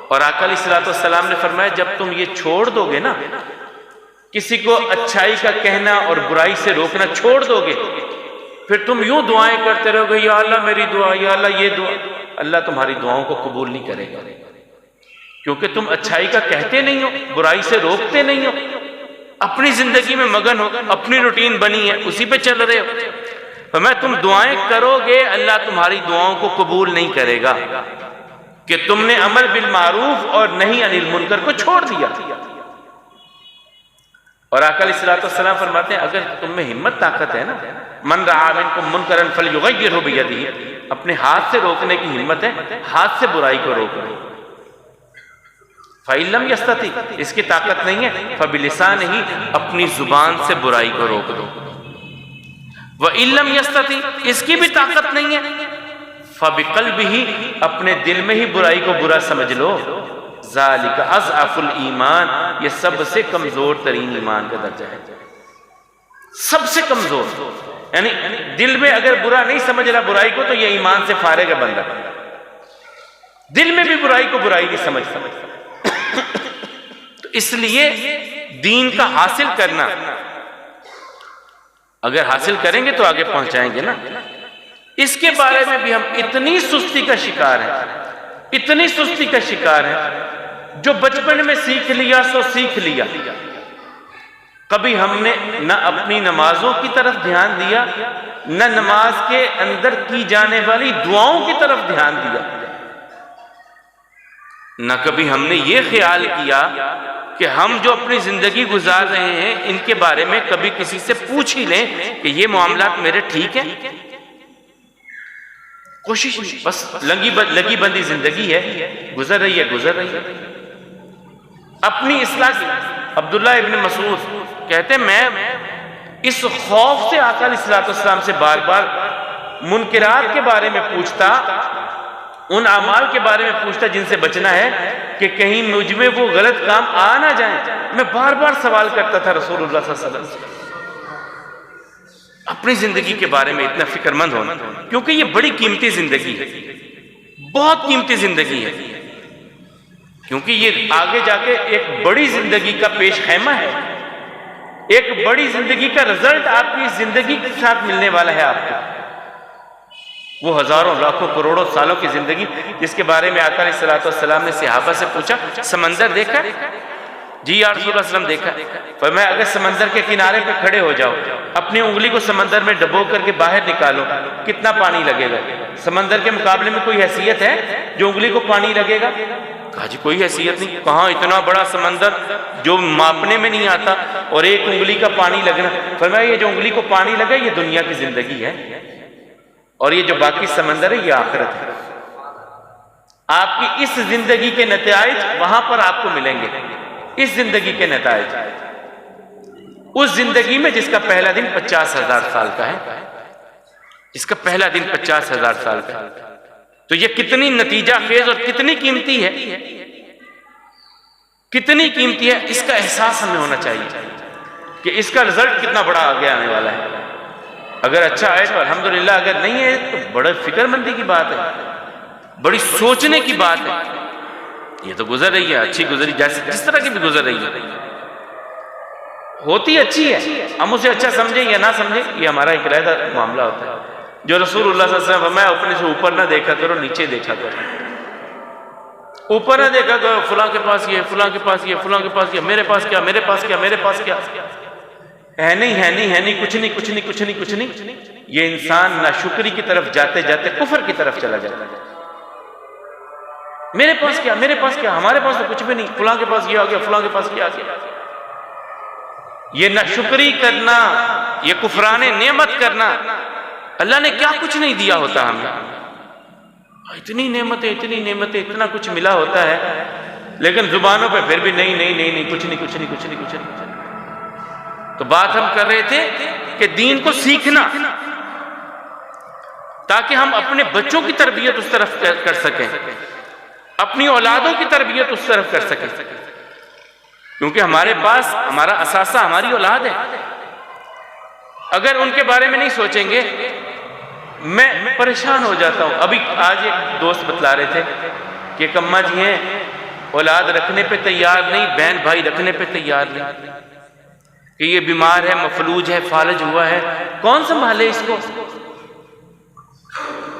اور آقا علیہ السلام نے فرمایا جب تم یہ چھوڑ دو گے نا، کسی کو اچھائی کا کہنا اور برائی سے روکنا چھوڑ دو گے، پھر تم یوں دعائیں کرتے رہو گے، یا اللہ میری دعا، یا اللہ یہ دعا، اللہ تمہاری دعاؤں کو قبول نہیں کرے گا، کیونکہ تم اچھائی کا کہتے نہیں ہو، برائی سے روکتے نہیں ہو، اپنی زندگی میں مگن ہو، اپنی روٹین بنی ہے اسی پہ چل رہے ہو۔ فرمایا تم دعائیں کرو گے، اللہ تمہاری دعاؤں کو قبول نہیں کرے گا کہ تم نے امر بالمعروف اور نہی عن المنکر کو چھوڑ دیا۔ اور آقا علیہ السلام فرماتے ہیں اگر تم میں ہمت طاقت ہے نا، من رعا منکم منکرا فلیغیرہ بیدہ، اپنے ہاتھ سے روکنے کی ہمت ہے، ہاتھ سے برائی کو روک لو۔ فَإِن لَمْ يَسْتَطِعْ، اس کی طاقت نہیں ہے، فَبِلِسَانِهِ، اپنی زبان سے برائی کو روک دو۔ وَإِن لَمْ يَسْتَطِعْ، اس کی بھی طاقت نہیں ہے، فَبِقَلْبِهِ، اپنے دل میں ہی برائی کو برا سمجھ لو۔ ذَلِكَ أَضْعَفُ الْإِيمَانِ، یہ سب سے کمزور ترین ایمان کا درجہ ہے، سب سے کمزور۔ یعنی دل میں اگر برا نہیں سمجھ رہا برائی کو تو یہ ایمان سے فارغ ہے بندہ، دل میں بھی برائی کو برائی نہیں سمجھتا۔ تو اس لیے دین کا حاصل کرنا، اگر حاصل کریں گے تو آگے پہنچائیں گے نا۔ اس کے بارے میں بھی ہم اتنی سستی کا شکار ہیں، اتنی سستی کا شکار ہیں، جو بچپن میں سیکھ لیا سو سیکھ لیا۔ کبھی ہم نے نہ اپنی نمازوں کی طرف دھیان دیا، نہ نماز کے اندر کی جانے والی دعاؤں کی طرف دھیان دیا۔ نہ کبھی ہم نے یہ خیال کیا کہ ہم جو اپنی زندگی گزار رہے ہیں ان کے بارے میں کبھی کسی سے پوچھ ہی لیں کہ یہ معاملات میرے ٹھیک ہیں. کوشش نہیں، بس لگی بندی زندگی ہے، گزر رہی ہے. اپنی اصلاح کی. عبداللہ ابن مسعود کہتے ہیں میں اس خوف سے آقا علیہ السلام سے بار بار منکرات کے بارے میں پوچھتا، ان اعمال کے بارے میں پوچھتا جن سے بچنا ہے کہ کہیں مجھ میں وہ غلط کام آ نہ جائیں. میں بار بار سوال کرتا تھا رسول اللہ صلی اللہ علیہ وسلم سے. اپنی زندگی کے بارے میں اتنا فکر مند ہونا، کیونکہ یہ بڑی قیمتی زندگی ہے، بہت قیمتی زندگی ہے، کیونکہ یہ آگے جا کے ایک بڑی زندگی کا پیش خیمہ ہے، ایک بڑی زندگی کا رزلٹ آپ کی زندگی کے ساتھ ملنے والا ہے. آپ کو وہ ہزاروں لاکھوں کروڑوں سالوں کی زندگی جس کے بارے میں آقا علیہ السلام نے صحابہ سے پوچھا سمندر دیکھا؟ جی یا رسول اللہ صلی اللہ علیہ وسلم دیکھا. فرمایا اگر سمندر کے کنارے پہ کھڑے ہو جاؤ، اپنی انگلی کو سمندر میں ڈبو کر کے باہر نکالو، کتنا پانی لگے گا؟ سمندر کے مقابلے میں کوئی حیثیت ہے جو انگلی کو پانی لگے گا؟ کہا جی کوئی حیثیت نہیں. کہاں اتنا بڑا سمندر جو ماپنے میں نہیں آتا اور ایک انگلی کا پانی لگنا. فرمایا یہ جو انگلی کو پانی لگا یہ دنیا کی زندگی ہے، اور یہ جو باقی سمندر ہے یہ آخرت ہے. آپ کی اس زندگی کے نتائج وہاں پر آپ کو ملیں گے. اس زندگی کے نتائج اس زندگی میں جس کا پہلا دن 50,000 سال کا ہے، جس کا پہلا دن 50,000 سال کا ہے. تو یہ کتنی نتیجہ خیز اور کتنی قیمتی ہے، کتنی قیمتی ہے. اس کا احساس ہمیں ہونا چاہیے کہ اس کا رزلٹ کتنا بڑا آگے آنے والا ہے. اگر اچھا آئے تو الحمدللہ، اگر نہیں ہے تو بڑے فکر مندی کی بات ہے، بڑی سوچنے کی بات ہے. یہ تو گزر رہی ہے، اچھی گزری، جس طرح کی بھی گزر رہی ہے، ہوتی اچھی ہے. ہم اسے اچھا سمجھیں یا نہ سمجھیں یہ ہمارا ایک علیحدہ معاملہ ہوتا ہے. جو رسول اللہ صلی اللہ علیہ وسلم فرمایا اپنے سے اوپر نہ دیکھا کرو، نیچے دیکھا کرو. اوپر نہ دیکھا کرو فلاں کے پاس یہ، فلاں کے پاس یہ، فلاں کے پاس یہ، میرے پاس کیا، میرے پاس کیا، میرے پاس کیا. ہے نہیں، کچھ نہیں. یہ انسان ناشکری کی طرف جاتے جاتے کفر کی طرف چلا جاتا ہے. میرے پاس کیا، میرے پاس کیا، ہمارے پاس تو کچھ بھی نہیں، فلاں کے پاس یہ آ گیا، فلاں کے پاس یہ آ گیا. یہ ناشکری کرنا، یہ کفران نعمت کرنا. اللہ نے کیا کچھ نہیں دیا ہوتا ہمیں، اتنی نعمتیں، اتنا کچھ ملا ہوتا ہے، لیکن زبانوں پہ پھر بھی نہیں، کچھ نہیں. تو بات ہم کر رہے تھے کہ دین کو سیکھنا تاکہ ہم اپنے بچوں کی تربیت اس طرف کر سکیں، اپنی اولادوں کی تربیت اس طرف کر سکیں، کیونکہ ہمارے پاس ہمارا اثاثہ ہماری اولاد ہے. اگر ان کے بارے میں نہیں سوچیں گے میں پریشان ہو جاتا ہوں. ابھی آج ایک دوست بتلا رہے تھے کہ ایک اماں جی ہیں اولاد رکھنے پہ تیار نہیں، بہن بھائی رکھنے پہ تیار نہیں، کہ یہ بیمار ہے، مفلوج ہے، فالج ہوا ہے، کون سنبھالے اس کو،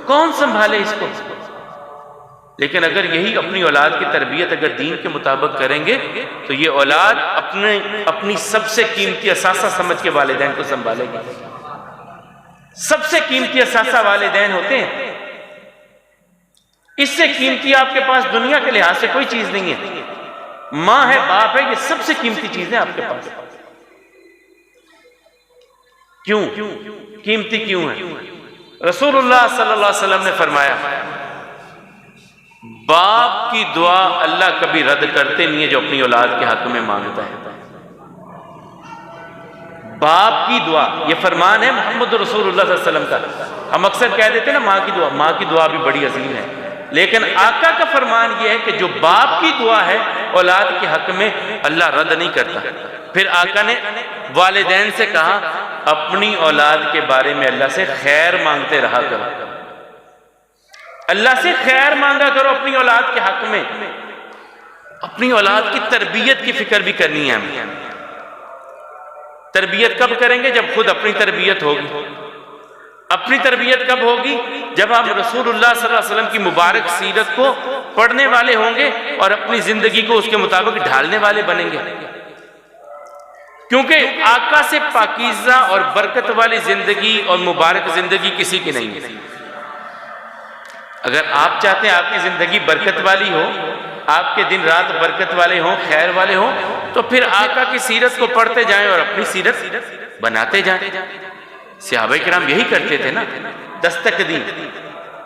کون سنبھالے اس کو. لیکن اگر یہی اپنی اولاد کی تربیت اگر دین کے مطابق کریں گے تو یہ اولاد اپنی سب سے قیمتی اثاثہ سمجھ کے والدین کو سنبھالے گی. سب سے قیمتی اثاثہ والدین ہوتے ہیں. اس سے قیمتی آپ کے پاس دنیا کے لحاظ سے کوئی چیز نہیں ہے. ماں ہے، باپ ہے، یہ سب سے قیمتی چیز ہے آپ کے پاس. کیوں قیمتی کیوں ہے؟ رسول اللہ صلی اللہ علیہ وسلم نے فرمایا باپ کی دعا اللہ کبھی رد کرتے نہیں ہے جو اپنی اولاد کے حق میں مانگتا ہے. باپ کی دعا، یہ فرمان ہے محمد رسول اللہ صلی اللہ علیہ وسلم کا. ہم اکثر کہہ دیتے ہیں نا ماں کی دعا بھی بڑی عظیم ہے، لیکن آقا کا فرمان یہ ہے کہ جو باپ کی دعا ہے اولاد کے حق میں اللہ رد نہیں کرتا. پھر آقا نے والدین سے کہا اپنی اولاد کے بارے میں اللہ سے خیر مانگتے رہا کرو، اللہ سے خیر مانگا کرو اپنی اولاد کے حق میں. اپنی اولاد کی تربیت کی فکر بھی کرنی ہے ہمیں. تربیت کب کریں گے؟ جب خود اپنی تربیت ہوگی. اپنی تربیت کب ہوگی؟ جب ہم رسول اللہ صلی اللہ علیہ وسلم کی مبارک سیرت کو پڑھنے والے ہوں گے اور اپنی زندگی کو اس کے مطابق ڈھالنے والے بنیں گے. کیونکہ آقا سے پاکیزہ اور برکت والی زندگی اور مبارک زندگی کسی کی نہیں ہے. اگر آپ چاہتے ہیں آپ کی زندگی برکت والی ہو آپ کے دن رات برکت والے ہوں، خیر والے ہوں، تو پھر آقا کی سیرت کو پڑھتے جائیں اور اپنی سیرت بناتے جائیں۔ صحابہ کرام یہی کرتے تھے نا، دستک دی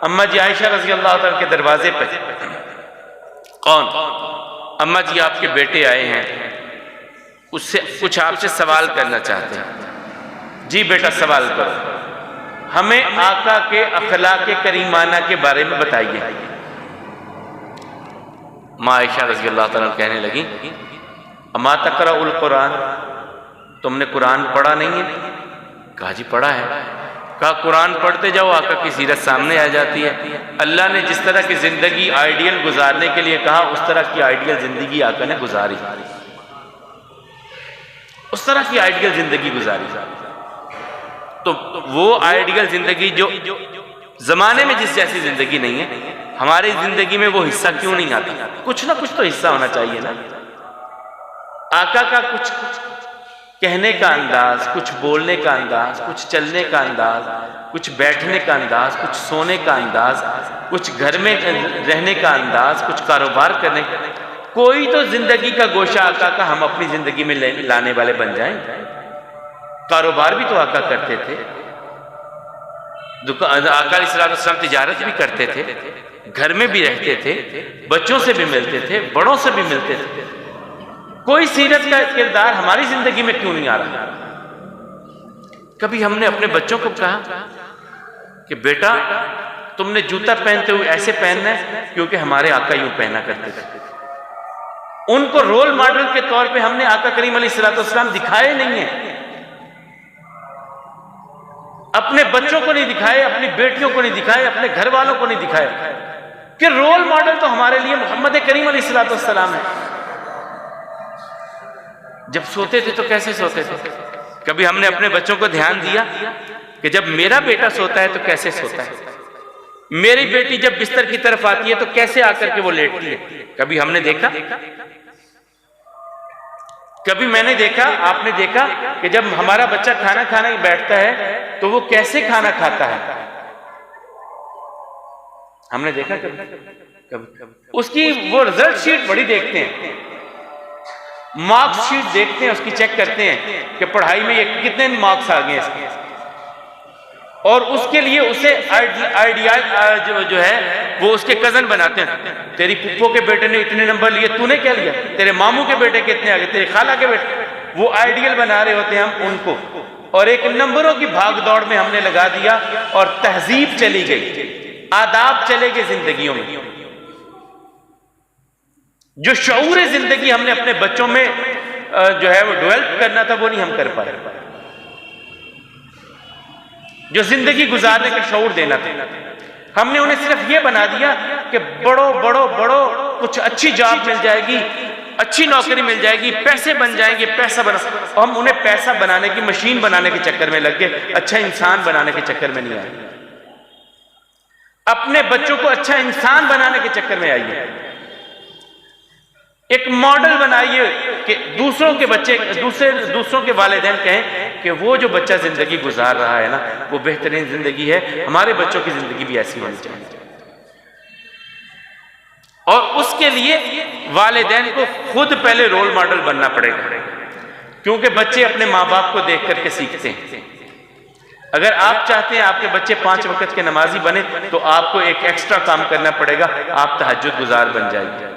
اماں جی عائشہ رضی اللہ تعالیٰ کے دروازے پہ، کون؟ اماں جی آپ کے بیٹے آئے ہیں، اس سے کچھ آپ سے سوال کرنا چاہتے ہیں۔ جی بیٹا سوال کرو، ہمیں آقا کے اخلاق کریمانہ کے بارے میں بتائیے۔ ماں عائشہ رضی اللہ تعالیٰ کہنے لگی، اما تقرأ القرآن، تم نے قرآن پڑھا نہیں ہے؟ کہا جی پڑھا ہے۔ کہا قرآن پڑھتے جاؤ، آقا کی سیرت سامنے آ جاتی ہے۔ اللہ نے جس طرح کی زندگی آئیڈیل گزارنے کے لیے کہا، اس طرح کی آئیڈیل زندگی آقا نے گزاری، اس طرح کی آئیڈیل زندگی گزاری۔ تو وہ آئیڈیل زندگی جو زمانے میں جس جیسی زندگی نہیں ہے، ہماری زندگی میں وہ حصہ کیوں نہیں آتا؟ کچھ نہ کچھ تو حصہ ہونا چاہیے نا۔ آقا کا کچھ کہنے کا انداز، کچھ بولنے کا انداز، کچھ چلنے کا انداز، کچھ بیٹھنے کا انداز، کچھ سونے کا انداز، کچھ گھر میں رہنے کا انداز، کچھ کاروبار کرنے کا، کوئی تو زندگی کا گوشہ آقا کا ہم اپنی زندگی میں لانے والے بن جائیں۔ کاروبار بھی تو آقا کرتے تھے، آقا علیہ السلام تجارت بھی کرتے تھے، گھر میں بھی رہتے تھے، بچوں سے بھی ملتے تھے، بڑوں سے بھی ملتے تھے۔ کوئی سیرت کا کردار ہماری زندگی میں کیوں نہیں آ رہا؟ کبھی ہم نے اپنے بچوں کو کہا کہ بیٹا تم نے جوتا پہنتے ہوئے ایسے پہننا ہے کیونکہ ہمارے آقا یوں پہنا کرتے تھے۔ ان کو رول ماڈل کے طور پہ ہم نے آقا کریم علیہ السلام دکھائے نہیں ہیں، اپنے بچوں کو نہیں دکھائے، اپنی بیٹیوں کو نہیں دکھائے، اپنے گھر والوں کو نہیں دکھائے کہ رول ماڈل تو ہمارے لیے محمد کریم علیہ السلام ہے۔ جب سوتے تھے تو کیسے سوتے تھے؟ کبھی ہم نے اپنے بچوں کو دھیان دیا کہ جب میرا بیٹا سوتا ہے تو کیسے سوتا ہے، میری بیٹی جب بستر کی طرف آتی ہے تو کیسے آ کر کے وہ لیٹتی ہے؟ کبھی ہم نے دیکھا؟ کبھی میں نے دیکھا، آپ نے دیکھا کہ جب ہمارا بچہ کھانا کھانے بیٹھتا ہے تو وہ کیسے کھانا کھاتا ہے؟ ہم نے دیکھا کبھی؟ اس کی وہ رزلٹ شیٹ بڑی دیکھتے ہیں، مارکس شیٹ دیکھتے ہیں، اس کی چیک کرتے ہیں کہ پڑھائی میں یہ کتنے مارکس آ گئے اس کے، اور اس کے لیے اسے آئیڈیال جو ہے وہ اس کے کزن بناتے ہیں۔ تیری پھپھو کے بیٹے نے اتنے نمبر لیے، تو نے کیا لیا؟ تیرے ماموں کے بیٹے کتنے آ گئے، تیرے خالہ کے بیٹے، وہ آئیڈیل بنا رہے ہوتے ہیں ہم ان کو، اور ایک نمبروں کی بھاگ دوڑ میں ہم نے لگا دیا اور تہذیب چلی گئی، آداب چلے گئے زندگیوں میں۔ جو شعور زندگی ہم نے اپنے بچوں میں جو ہے وہ ڈیولپ کرنا تھا وہ نہیں ہم کر پائے، جو زندگی گزارنے کا شعور دینا تھا ہم نے انہیں صرف یہ بنا دیا کہ بڑو کچھ اچھی جاب مل جائے گی، اچھی نوکری مل جائے گی، پیسے بن جائیں گے، پیسہ بنا، ہم انہیں پیسہ بنانے کی مشین بنانے کے چکر میں لگ گئے، اچھا انسان بنانے کے چکر میں نہیں آئے۔ اپنے بچوں کو اچھا انسان بنانے کے چکر میں آئیے، ایک ماڈل بنائیے کہ دوسروں کے بچے، دوسروں کے والدین کہیں کہ وہ جو بچہ زندگی گزار رہا ہے نا وہ بہترین زندگی ہے، ہمارے بچوں کی زندگی بھی ایسی ہونی چاہیے۔ اور اس کے لیے والدین کو خود پہلے رول ماڈل بننا پڑے گا، کیونکہ بچے اپنے ماں باپ کو دیکھ کر کے سیکھتے ہیں۔ اگر آپ چاہتے ہیں آپ کے بچے 5 وقت کے نمازی بنے تو آپ کو ایک ایکسٹرا کام کرنا پڑے گا، آپ تہجد گزار بن جائیے،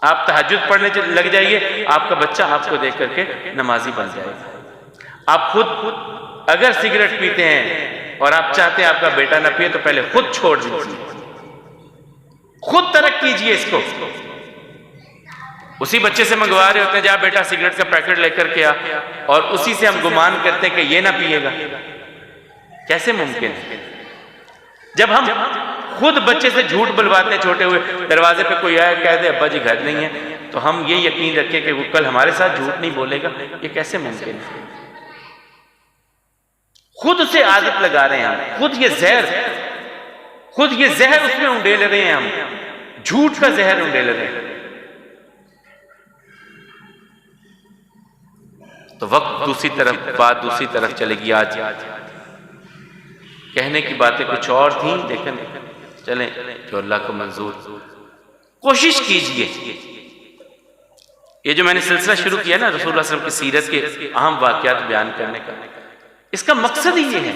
آپ تہجد پڑھنے لگ جائیے، آپ کا بچہ آپ کو دیکھ کر کے نمازی بن جائے گا۔ آپ خود اگر سگریٹ پیتے ہیں اور آپ چاہتے ہیں آپ کا بیٹا نہ پیے تو پہلے خود چھوڑ دیجیے، خود ترک کیجیے اس کو۔ اسی بچے سے منگوا رہے ہوتے ہیں جا بیٹا سگریٹ کا پیکٹ لے کر کے آ، اور اسی سے ہم گمان کرتے ہیں کہ یہ نہ پیے گا، کیسے ممکن ہے؟ جب ہم خود بچے سے جھوٹ بلواتے ہیں، چھوٹے ہوئے دروازے پہ کوئی آیا کہہ دے ابا جی گھر نہیں ہے، تو ہم یہ یقین رکھیں کہ وہ کل ہمارے ساتھ جھوٹ نہیں بولے گا، یہ کیسے ممکن ہے؟ خود سے عادت لگا رہے ہیں ہم، خود یہ زہر اس میں انڈیل رہے ہیں، ہم جھوٹ کا زہر انڈیل رہے ہیں۔ تو وقت دوسری طرف، بات دوسری طرف چلے گی۔ آج کہنے کی باتیں کچھ اور تھیں، لیکن چلیں جو اللہ کو منظور کوشش کیجئے. یہ جو میں نے سلسلہ شروع کیا نا رسول اللہ صلی اللہ علیہ وسلم کی سیرت کے اہم واقعات بیان کرنے کا، اس کا مقصد ہی یہ ہے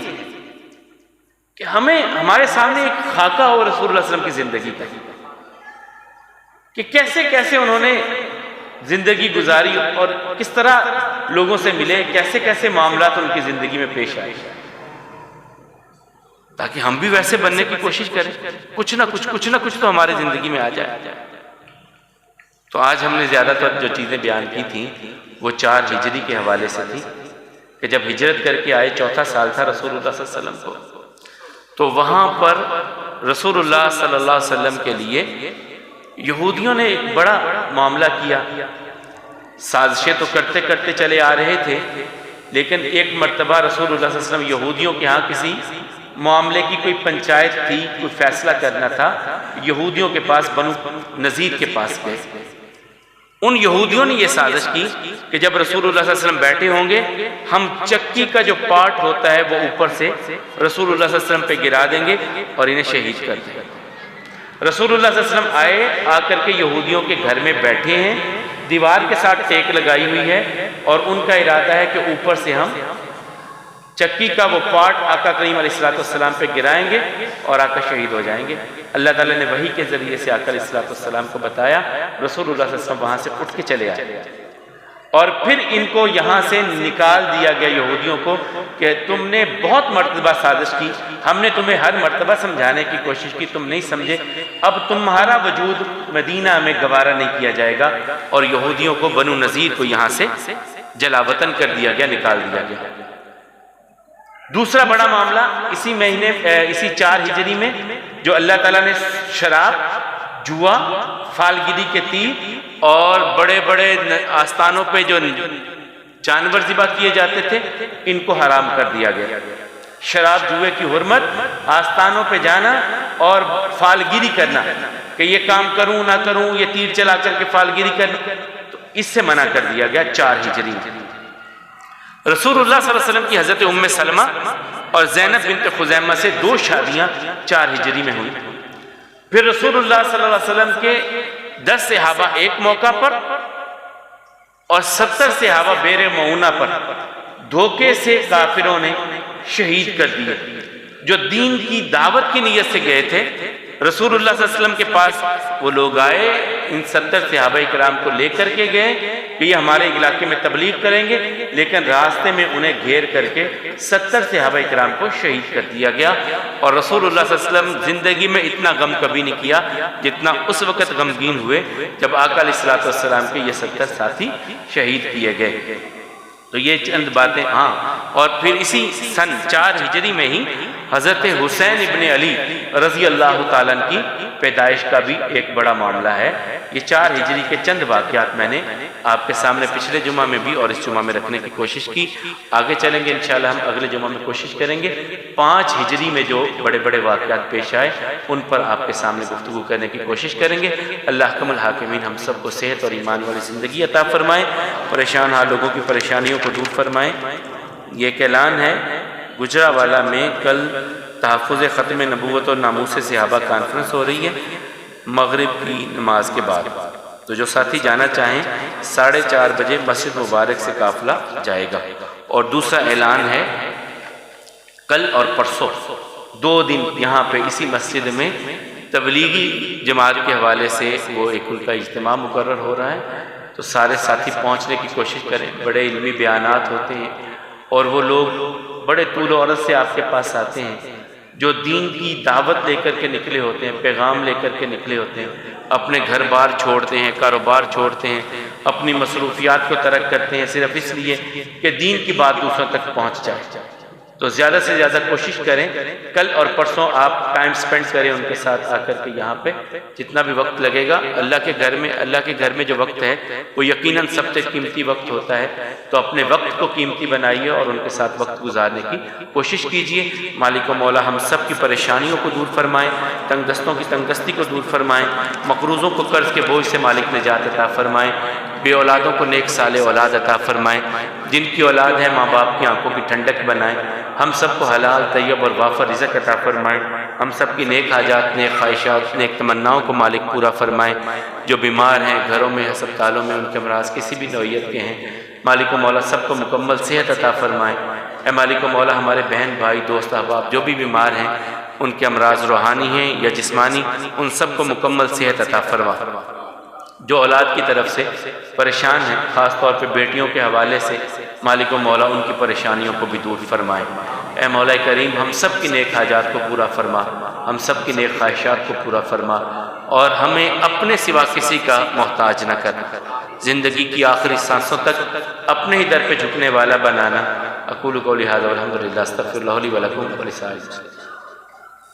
کہ ہمیں ہمارے سامنے ایک خاکہ ہو رسول اللہ صلی اللہ علیہ وسلم کی زندگی کا، کہ کیسے کیسے انہوں نے زندگی گزاری اور کس طرح لوگوں سے ملے، کیسے کیسے معاملات ان کی زندگی میں پیش آئے، تاکہ ہم بھی ویسے بننے کی کوشش کریں. کچھ نہ کچھ تو ہماری زندگی میں آ جائے. تو آج ہم نے زیادہ تر جو چیزیں بیان کی تھیں وہ 4 ہجری کے حوالے سے تھی، کہ جب ہجرت کر کے آئے 4تھا سال تھا رسول اللہ صلی اللہ علیہ وسلم کو، تو وہاں پر رسول اللہ صلی اللہ علیہ وسلم کے لیے یہودیوں نے ایک بڑا معاملہ کیا. سازشیں تو کرتے کرتے چلے آ رہے تھے، لیکن ایک مرتبہ رسول اللہ صلی اللہ علیہ وسلم یہودیوں کے ہاں کسی معاملے کی کوئی پنچایت تھی، کوئی فیصلہ کرنا تھا، یہودیوں کے پاس بنو نذیر کے پاس گئے. ان یہودیوں نے یہ سازش کی کہ جب رسول اللہ صلی اللہ علیہ وسلم بیٹھے ہوں گے، ہم چکی کا جو پارٹ ہوتا ہے وہ اوپر سے رسول اللہ صلی اللہ علیہ وسلم پہ گرا دیں گے اور انہیں شہید کر دیں گے. رسول اللہ صلی اللہ علیہ وسلم آئے، آ کر کے یہودیوں کے گھر میں بیٹھے ہیں، دیوار کے ساتھ ٹیک لگائی ہوئی ہے، اور ان کا ارادہ ہے کہ اوپر سے ہم چکی کا وہ پارٹ آقا کریم علیہ السلام پہ گرائیں گے اور آقا شہید ہو جائیں گے. اللہ تعالیٰ نے وحی کے ذریعے سے آقا علیہ السلام کو بتایا. رسول اللہ صلی اللہ علیہ وسلم وہاں سے اٹھ کے چلے آئے، اور پھر ان کو یہاں سے نکال دیا گیا یہودیوں کو کہ تم نے بہت مرتبہ سازش کی، ہم نے تمہیں ہر مرتبہ سمجھانے کی کوشش کی، تم نہیں سمجھے، اب تمہارا وجود مدینہ میں گوارا نہیں کیا جائے گا. اور یہودیوں کو بنو نذیر کو یہاں سے جلا وطن کر دیا گیا، نکال دیا گیا. دوسرا بڑا معاملہ اسی مہینے اسی 4 ہجری میں جو اللہ تعالیٰ نے شراب، جوا، فالگیری کے تیر اور بڑے بڑے آستانوں پہ جو جانور ذبح کیے جاتے تھے ان کو حرام کر دیا گیا. شراب جوئے کی حرمت، آستانوں پہ جانا اور فالگیری کرنا کہ یہ کام کروں نہ کروں، یہ تیر چلا کر کے فالگیری کرنا، تو اس سے منع کر دیا گیا 4 ہجری. رسول اللہ صلی اللہ علیہ وسلم کی حضرت ام سلمہ اور زینب بنت خزیمہ سے 2 شادیاں 4 ہجری میں ہوئی. پھر رسول اللہ صلی اللہ علیہ وسلم کے 10 صحابہ ایک موقع پر اور 70 صحابہ بیر معونہ پر دھوکے سے کافروں نے شہید کر دیے. جو دین کی دعوت کی نیت سے گئے تھے رسول اللہ صلی اللہ علیہ وسلم کے پاس، وہ لوگ آئے، ان 70 صحابہ کرام کو لے کر کے گئے کہ یہ ہمارے علاقے میں تبلیغ کریں گے، لیکن راستے میں انہیں گھیر کر کے 70 صحابہ کرام کو شہید کر دیا گیا. اور رسول اللہ صلی اللہ علیہ وسلم زندگی میں اتنا غم کبھی نہیں کیا جتنا اس وقت غمگین ہوئے جب آقا علیہ السلام کے یہ 70 ساتھی شہید کیے گئے. تو یہ چند باتیں. اور پھر اسی سن 4 ہجری میں ہی حضرت حسین ابن علی رضی اللہ تعالیٰ کی پیدائش کا بھی ایک بڑا معاملہ ہے. یہ 4 ہجری کے چند واقعات میں نے آپ کے سامنے پچھلے جمعہ میں بھی اور اس جمعہ میں رکھنے کی کوشش کی. آگے چلیں گے انشاءاللہ ہم اگلے جمعہ میں کوشش کریں گے 5 ہجری میں جو بڑے بڑے واقعات پیش آئے ان پر آپ کے سامنے گفتگو کرنے کی کوشش کریں گے. اللہ حکم الحاکمین ہم سب کو صحت اور ایمان والی زندگی عطا فرمائے، پریشان حال لوگوں کی پریشانیوں کو دور فرمائے. یہ ایک اعلان ہے، گجرانوالہ میں کل تحفظ ختم نبوت اور ناموس صحابہ کانفرنس ہو رہی ہے مغرب کی نماز کے بعد. تو جو ساتھی جانا چاہیں 4:30 بجے مسجد مبارک سے قافلہ جائے گا. اور دوسرا اعلان ہے، کل اور پرسوں 2 دن یہاں پہ اسی مسجد میں تبلیغی جماعت کے حوالے سے وہ ایک ان کا اجتماع مقرر ہو رہا ہے. تو سارے ساتھی پہنچنے کی کوشش کریں. بڑے علمی بیانات ہوتے ہیں اور وہ لوگ بڑے طول و عرض سے آپ کے پاس آتے ہیں جو دین کی دعوت لے کر کے نکلے ہوتے ہیں، پیغام لے کر کے نکلے ہوتے ہیں، اپنے گھر بار چھوڑتے ہیں، کاروبار چھوڑتے ہیں، اپنی مصروفیات کو ترک کرتے ہیں صرف اس لیے کہ دین کی بات دوسروں تک پہنچ جائے. تو زیادہ سے زیادہ کوشش کریں کل اور پرسوں آپ ٹائم سپینڈ کریں ان کے ساتھ آ کر کے یہاں پہ جتنا بھی وقت لگے گا. اللہ کے گھر میں جو وقت ہے وہ یقیناً سب سے قیمتی وقت ہوتا ہے. تو اپنے وقت کو قیمتی بنائیے اور ان کے ساتھ وقت گزارنے کی کوشش کیجیے. مالک و مولا ہم سب کی پریشانیوں کو دور فرمائیں، تنگ دستوں کی تنگ دستی کو دور فرمائیں، مقروضوں کو قرض کے بوجھ سے مالک نجات عطا فرمائیں. بے اولادوں کو نیک صالح اولاد عطا فرمائیں، جن کی اولاد ہے ماں باپ کی آنکھوں کی ٹھنڈک بنائیں، ہم سب کو حلال طیب اور وافر رزق عطا فرمائیں، ہم سب کی نیک حاجات، نیک خواہشات، نیک تمناؤں کو مالک پورا فرمائیں، جو بیمار ہیں گھروں میں ہسپتالوں میں ان کے امراض کسی بھی نوعیت کے ہیں، مالک و مولا سب کو مکمل صحت عطا فرمائیں۔ اے مالک و مولا ہمارے بہن بھائی دوست احباب جو بھی بیمار ہیں ان کے امراض روحانی ہیں یا جسمانی، ان سب کو مکمل صحت عطا فرما۔ جو اولاد کی طرف سے پریشان ہیں خاص طور پہ بیٹیوں کے حوالے سے، مالک و مولا ان کی پریشانیوں کو بھی دور فرمائے۔ اے مولا کریم ہم سب کی نیک حاجات کو پورا فرما، ہم سب کی نیک خواہشات کو پورا فرما، اور ہمیں اپنے سوا کسی کا محتاج نہ کر، زندگی کی آخری سانسوں تک اپنے ہی در پہ جھکنے والا بنانا۔ اقول قولی ھذا والحمد للہ، استغفر اللہ لی ولکم ولسائر المسلمین۔